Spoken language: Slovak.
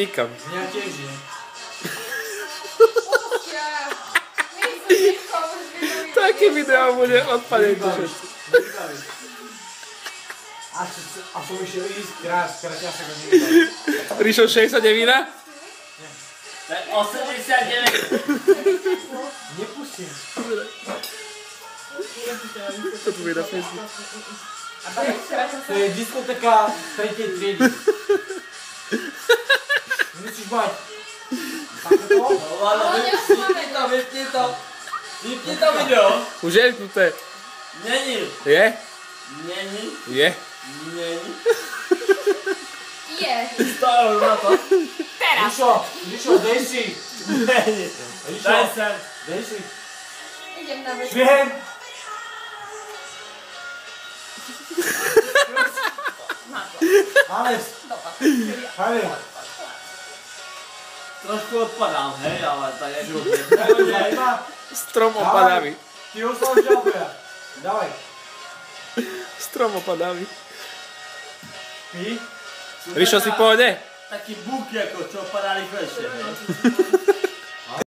nikam. Mňa tiež je. Také video bude odpadať všetci. A som išiel ísť krát, ja sa go nevybaviť. Ríšo, 69? To je 89. Nepustím. To tu bude na Facebook. To je diskotéka 3. triedy. Musíš mať. Takéto? Vypni to. Vypni to video. Už je tu to. Není. Je? Není. Je? Není. Je. 100 eur na to. Teraz. Ríšo, dej si. Není. Daj sem. Dej si. Idem na vec. Šviem. Na to. Ales. Hej. Trošku odpadám, hej, ale tak je žlutý. Strom opadávi. Ty osláš ďalšia. Dávaj. Strom opadávi. Pí. Ríšo, si pohode? Taký búk, ako čo opadá rýchlejšie.